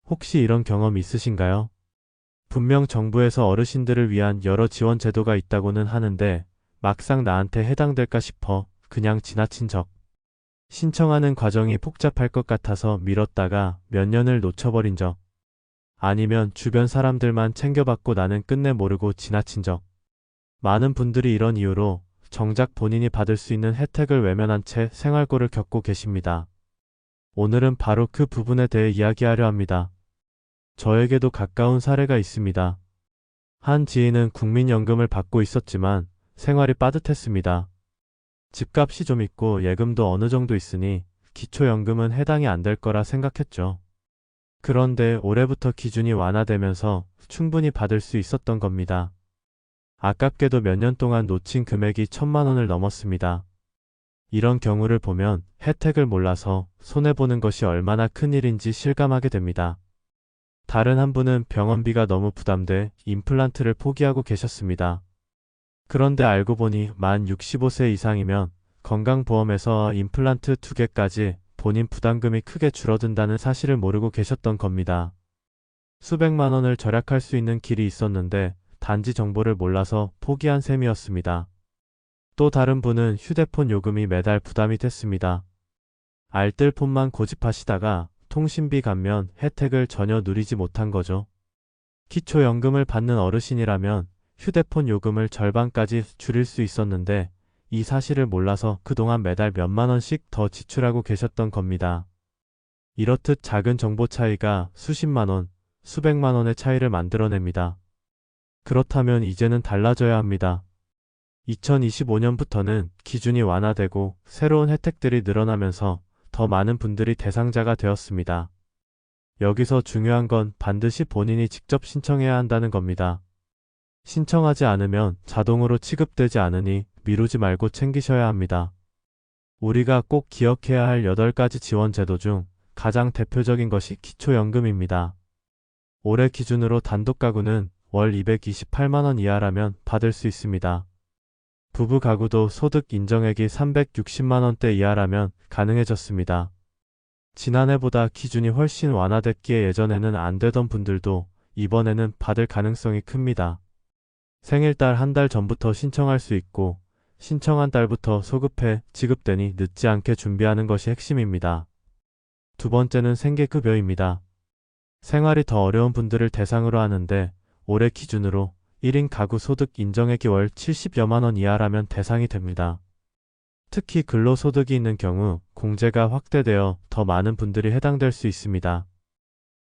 혹시 이런 경험 있으신가요? 분명 정부에서 어르신들을 위한 여러 지원 제도가 있다고는 하는데 막상 나한테 해당될까 싶어 그냥 지나친 적. 신청하는 과정이 복잡할 것 같아서 미뤘다가 몇 년을 놓쳐버린 적. 아니면 주변 사람들만 챙겨받고 나는 끝내 모르고 지나친 적. 많은 분들이 이런 이유로 정작 본인이 받을 수 있는 혜택을 외면한 채 생활고를 겪고 계십니다. 오늘은 바로 그 부분에 대해 이야기하려 합니다. 저에게도 가까운 사례가 있습니다. 한 지인은 국민연금을 받고 있었지만 생활이 빠듯했습니다. 집값이 좀 있고 예금도 어느 정도 있으니 기초연금은 해당이 안 될 거라 생각했죠. 그런데 올해부터 기준이 완화되면서 충분히 받을 수 있었던 겁니다. 아깝게도 몇 년 동안 놓친 금액이 1,000만 원을 넘었습니다. 이런 경우를 보면 혜택을 몰라서 손해보는 것이 얼마나 큰일인지 실감하게 됩니다. 다른 한 분은 병원비가 너무 부담돼 임플란트를 포기하고 계셨습니다. 그런데 알고 보니 만 65세 이상이면 건강보험에서 임플란트 2개까지 본인 부담금이 크게 줄어든다는 사실을 모르고 계셨던 겁니다. 수백만 원을 절약할 수 있는 길이 있었는데 단지 정보를 몰라서 포기한 셈이었습니다. 또 다른 분은 휴대폰 요금이 매달 부담이 됐습니다. 알뜰폰만 고집하시다가 통신비 감면 혜택을 전혀 누리지 못한 거죠. 기초연금을 받는 어르신이라면 휴대폰 요금을 절반까지 줄일 수 있었는데 이 사실을 몰라서 그동안 매달 몇만 원씩 더 지출하고 계셨던 겁니다. 이렇듯 작은 정보 차이가 수십만 원, 수백만 원의 차이를 만들어냅니다. 그렇다면 이제는 달라져야 합니다. 2025년부터는 기준이 완화되고 새로운 혜택들이 늘어나면서 더 많은 분들이 대상자가 되었습니다. 여기서 중요한 건 반드시 본인이 직접 신청해야 한다는 겁니다. 신청하지 않으면 자동으로 취급되지 않으니 미루지 말고 챙기셔야 합니다. 우리가 꼭 기억해야 할 8가지 지원 제도 중 가장 대표적인 것이 기초연금입니다. 올해 기준으로 단독 가구는 월 228만 원 이하라면 받을 수 있습니다. 부부 가구도 소득 인정액이 360만 원대 이하라면 가능해졌습니다. 지난해보다 기준이 훨씬 완화됐기에 예전에는 안 되던 분들도 이번에는 받을 가능성이 큽니다. 생일달 한 달 전부터 신청할 수 있고 신청한 달부터 소급해 지급되니 늦지 않게 준비하는 것이 핵심입니다. 두 번째는 생계급여입니다. 생활이 더 어려운 분들을 대상으로 하는데 올해 기준으로 1인 가구 소득 인정액이 월 70여만 원 이하라면 대상이 됩니다. 특히 근로소득이 있는 경우 공제가 확대되어 더 많은 분들이 해당될 수 있습니다.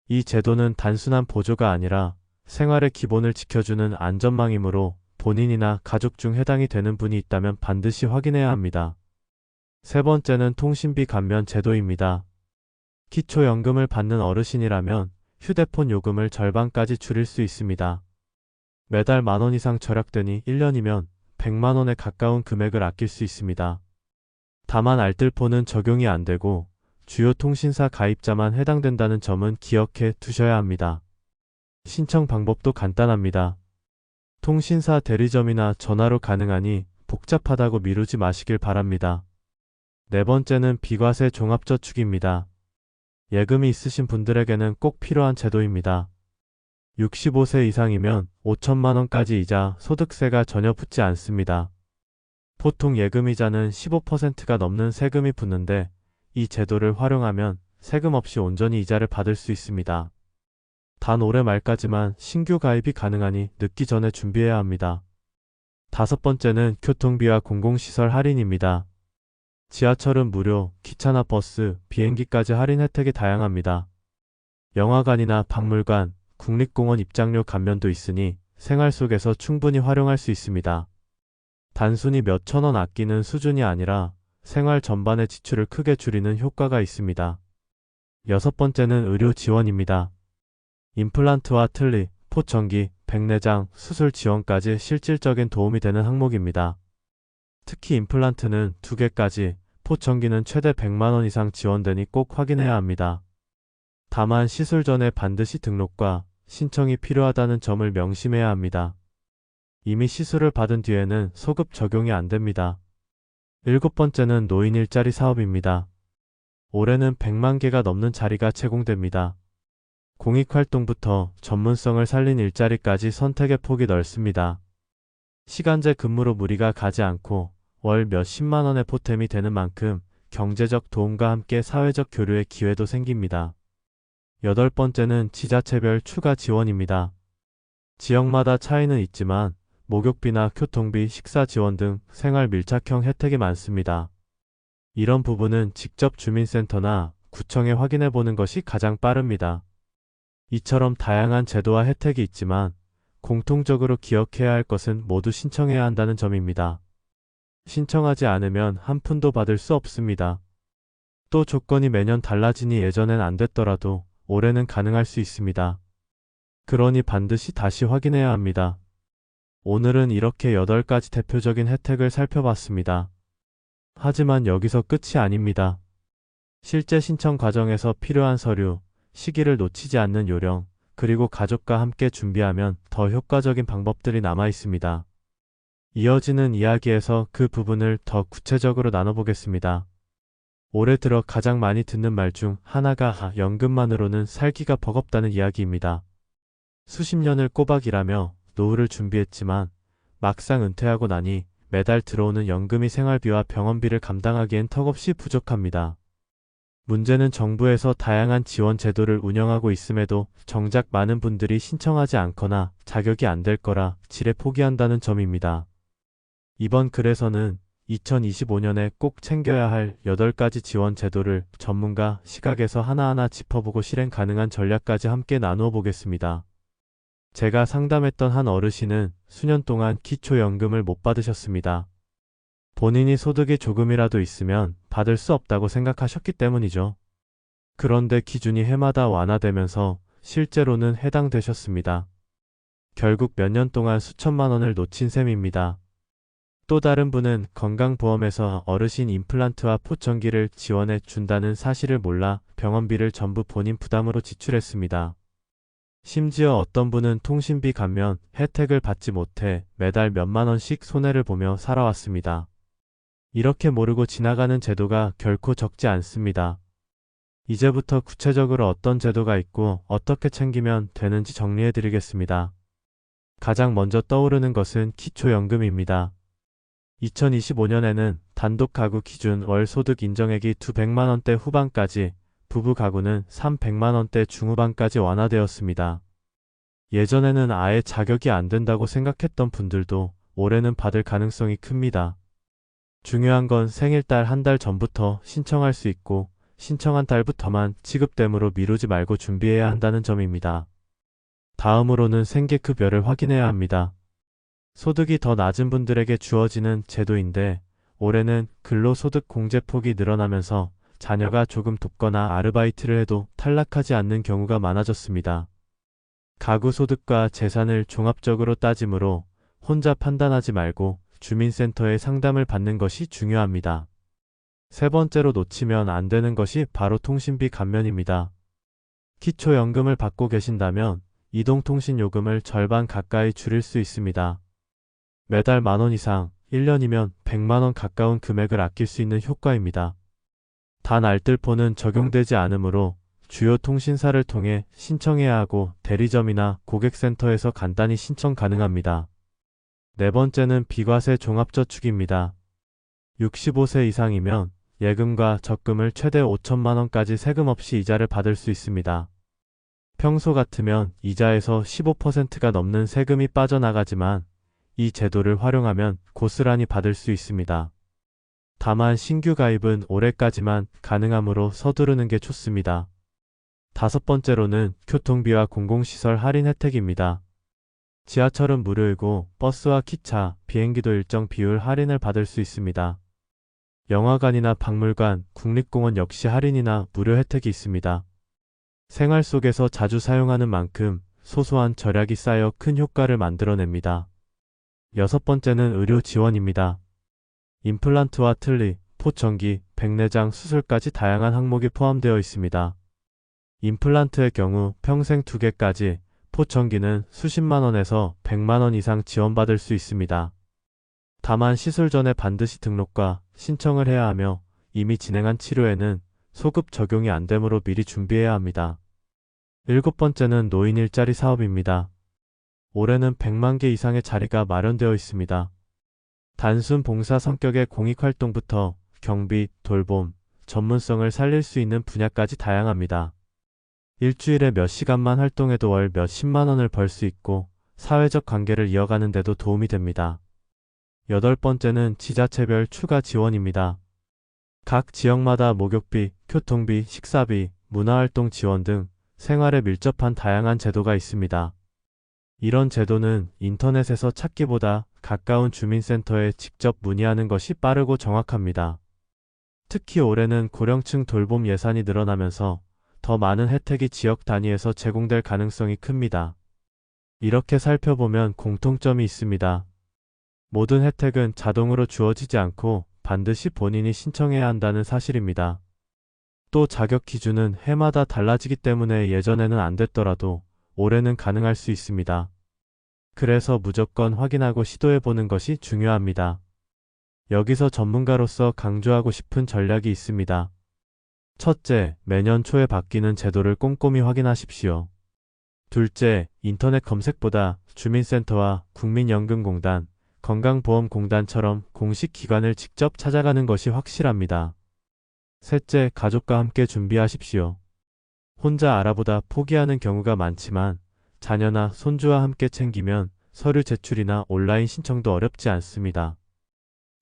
이 제도는 단순한 보조가 아니라 생활의 기본을 지켜주는 안전망이므로 본인이나 가족 중 해당이 되는 분이 있다면 반드시 확인해야 합니다. 세 번째는 통신비 감면 제도입니다. 기초연금을 받는 어르신이라면 휴대폰 요금을 절반까지 줄일 수 있습니다. 매달 만 원 이상 절약되니 1년이면 100만 원에 가까운 금액을 아낄 수 있습니다. 다만 알뜰폰은 적용이 안 되고 주요 통신사 가입자만 해당된다는 점은 기억해 두셔야 합니다. 신청 방법도 간단합니다. 통신사 대리점이나 전화로 가능하니 복잡하다고 미루지 마시길 바랍니다. 네 번째는 비과세 종합저축입니다. 예금이 있으신 분들에게는 꼭 필요한 제도입니다. 65세 이상이면 5천만 원까지 이자, 소득세가 전혀 붙지 않습니다. 보통 예금이자는 15%가 넘는 세금이 붙는데 이 제도를 활용하면 세금 없이 온전히 이자를 받을 수 있습니다. 단 올해 말까지만 신규 가입이 가능하니 늦기 전에 준비해야 합니다. 다섯 번째는 교통비와 공공시설 할인입니다. 지하철은 무료, 기차나 버스, 비행기까지 할인 혜택이 다양합니다. 영화관이나 박물관, 국립공원 입장료 감면도 있으니 생활 속에서 충분히 활용할 수 있습니다. 단순히 몇천 원 아끼는 수준이 아니라 생활 전반의 지출을 크게 줄이는 효과가 있습니다. 여섯 번째는 의료 지원입니다. 임플란트와 틀니, 포청기, 백내장, 수술 지원까지 실질적인 도움이 되는 항목입니다. 특히 임플란트는 2개까지, 포청기는 최대 100만 원 이상 지원되니 꼭 확인해야 합니다. 다만 시술 전에 반드시 등록과 신청이 필요하다는 점을 명심해야 합니다. 이미 시술을 받은 뒤에는 소급 적용이 안 됩니다. 일곱 번째는 노인 일자리 사업입니다. 올해는 100만 개가 넘는 자리가 제공됩니다. 공익활동부터 전문성을 살린 일자리까지 선택의 폭이 넓습니다. 시간제 근무로 무리가 가지 않고 월 몇십만 원의 보탬이 되는 만큼 경제적 도움과 함께 사회적 교류의 기회도 생깁니다. 여덟 번째는 지자체별 추가 지원입니다. 지역마다 차이는 있지만 목욕비나 교통비, 식사 지원 등 생활 밀착형 혜택이 많습니다. 이런 부분은 직접 주민센터나 구청에 확인해 보는 것이 가장 빠릅니다. 이처럼 다양한 제도와 혜택이 있지만 공통적으로 기억해야 할 것은 모두 신청해야 한다는 점입니다. 신청하지 않으면 한 푼도 받을 수 없습니다. 또 조건이 매년 달라지니 예전엔 안 됐더라도 올해는 가능할 수 있습니다. 그러니 반드시 다시 확인해야 합니다. 오늘은 이렇게 8가지 대표적인 혜택을 살펴봤습니다. 하지만 여기서 끝이 아닙니다. 실제 신청 과정에서 필요한 서류, 시기를 놓치지 않는 요령, 그리고 가족과 함께 준비하면 더 효과적인 방법들이 남아 있습니다. 이어지는 이야기에서 그 부분을 더 구체적으로 나눠보겠습니다. 올해 들어 가장 많이 듣는 말 중 하나가 연금만으로는 살기가 버겁다는 이야기입니다. 수십 년을 꼬박 일하며 노후를 준비했지만 막상 은퇴하고 나니 매달 들어오는 연금이 생활비와 병원비를 감당하기엔 턱없이 부족합니다. 문제는 정부에서 다양한 지원 제도를 운영하고 있음에도 정작 많은 분들이 신청하지 않거나 자격이 안 될 거라 지레 포기한다는 점입니다. 이번 글에서는 2025년에 꼭 챙겨야 할 8가지 지원 제도를 전문가 시각에서 하나하나 짚어보고 실행 가능한 전략까지 함께 나누어 보겠습니다. 제가 상담했던 한 어르신은 수년 동안 기초연금을 못 받으셨습니다. 본인이 소득이 조금이라도 있으면 받을 수 없다고 생각하셨기 때문이죠. 그런데 기준이 해마다 완화되면서 실제로는 해당되셨습니다. 결국 몇 년 동안 수천만 원을 놓친 셈입니다. 또 다른 분은 건강보험에서 어르신 임플란트와 포청기를 지원해 준다는 사실을 몰라 병원비를 전부 본인 부담으로 지출했습니다. 심지어 어떤 분은 통신비 감면 혜택을 받지 못해 매달 몇만 원씩 손해를 보며 살아왔습니다. 이렇게 모르고 지나가는 제도가 결코 적지 않습니다. 이제부터 구체적으로 어떤 제도가 있고 어떻게 챙기면 되는지 정리해 드리겠습니다. 가장 먼저 떠오르는 것은 기초연금입니다. 2025년에는 단독 가구 기준 월 소득 인정액이 200만 원대 후반까지, 부부 가구는 300만 원대 중후반까지 완화되었습니다. 예전에는 아예 자격이 안 된다고 생각했던 분들도 올해는 받을 가능성이 큽니다. 중요한 건 생일달 한 달 전부터 신청할 수 있고 신청한 달부터만 지급되므로 미루지 말고 준비해야 한다는 점입니다. 다음으로는 생계급여를 확인해야 합니다. 소득이 더 낮은 분들에게 주어지는 제도인데 올해는 근로소득 공제폭이 늘어나면서 자녀가 조금 돕거나 아르바이트를 해도 탈락하지 않는 경우가 많아졌습니다. 가구 소득과 재산을 종합적으로 따지므로 혼자 판단하지 말고 주민센터의 상담을 받는 것이 중요합니다. 세 번째로 놓치면 안 되는 것이 바로 통신비 감면입니다. 기초연금을 받고 계신다면 이동통신요금을 절반 가까이 줄일 수 있습니다. 매달 만원 이상, 1년이면 100만원 가까운 금액을 아낄 수 있는 효과입니다. 단 알뜰폰은 적용되지 않으므로 주요 통신사를 통해 신청해야 하고 대리점이나 고객센터에서 간단히 신청 가능합니다. 네 번째는 비과세 종합저축입니다. 65세 이상이면 예금과 적금을 최대 5천만 원까지 세금 없이 이자를 받을 수 있습니다. 평소 같으면 이자에서 15%가 넘는 세금이 빠져나가지만 이 제도를 활용하면 고스란히 받을 수 있습니다. 다만 신규 가입은 올해까지만 가능하므로 서두르는 게 좋습니다. 다섯 번째로는 교통비와 공공시설 할인 혜택입니다. 지하철은 무료이고 버스와 기차, 비행기도 일정 비율 할인을 받을 수 있습니다. 영화관이나 박물관, 국립공원 역시 할인이나 무료 혜택이 있습니다. 생활 속에서 자주 사용하는 만큼 소소한 절약이 쌓여 큰 효과를 만들어냅니다. 여섯 번째는 의료 지원입니다. 임플란트와 틀니, 포청기, 백내장 수술까지 다양한 항목이 포함되어 있습니다. 임플란트의 경우 평생 2개까지, 포청기는 수십만 원에서 100만 원 이상 지원받을 수 있습니다. 다만 시술 전에 반드시 등록과 신청을 해야 하며 이미 진행한 치료에는 소급 적용이 안 되므로 미리 준비해야 합니다. 7번째는 노인 일자리 사업입니다. 올해는 100만 개 이상의 자리가 마련되어 있습니다. 단순 봉사 성격의 공익활동부터 경비, 돌봄, 전문성을 살릴 수 있는 분야까지 다양합니다. 일주일에 몇 시간만 활동해도 월 몇십만 원을 벌 수 있고 사회적 관계를 이어가는 데도 도움이 됩니다. 8번째는 지자체별 추가 지원입니다. 각 지역마다 목욕비, 교통비, 식사비, 문화활동 지원 등 생활에 밀접한 다양한 제도가 있습니다. 이런 제도는 인터넷에서 찾기보다 가까운 주민센터에 직접 문의하는 것이 빠르고 정확합니다. 특히 올해는 고령층 돌봄 예산이 늘어나면서 더 많은 혜택이 지역 단위에서 제공될 가능성이 큽니다. 이렇게 살펴보면 공통점이 있습니다. 모든 혜택은 자동으로 주어지지 않고 반드시 본인이 신청해야 한다는 사실입니다. 또 자격 기준은 해마다 달라지기 때문에 예전에는 안 됐더라도 올해는 가능할 수 있습니다. 그래서 무조건 확인하고 시도해보는 것이 중요합니다. 여기서 전문가로서 강조하고 싶은 전략이 있습니다. 첫째, 매년 초에 바뀌는 제도를 꼼꼼히 확인하십시오. 둘째, 인터넷 검색보다 주민센터와 국민연금공단, 건강보험공단처럼 공식 기관을 직접 찾아가는 것이 확실합니다. 셋째, 가족과 함께 준비하십시오. 혼자 알아보다 포기하는 경우가 많지만 자녀나 손주와 함께 챙기면 서류 제출이나 온라인 신청도 어렵지 않습니다.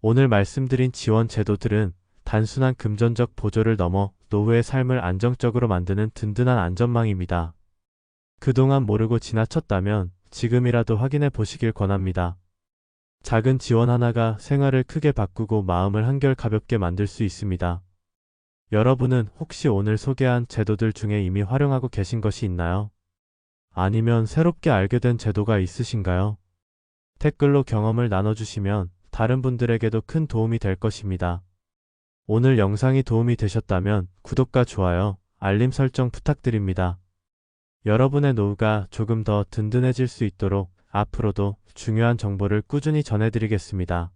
오늘 말씀드린 지원 제도들은 단순한 금전적 보조를 넘어 노후의 삶을 안정적으로 만드는 든든한 안전망입니다. 그동안 모르고 지나쳤다면 지금이라도 확인해 보시길 권합니다. 작은 지원 하나가 생활을 크게 바꾸고 마음을 한결 가볍게 만들 수 있습니다. 여러분은 혹시 오늘 소개한 제도들 중에 이미 활용하고 계신 것이 있나요? 아니면 새롭게 알게 된 제도가 있으신가요? 댓글로 경험을 나눠주시면 다른 분들에게도 큰 도움이 될 것입니다. 오늘 영상이 도움이 되셨다면 구독과 좋아요, 알림 설정 부탁드립니다. 여러분의 노후가 조금 더 든든해질 수 있도록 앞으로도 중요한 정보를 꾸준히 전해드리겠습니다.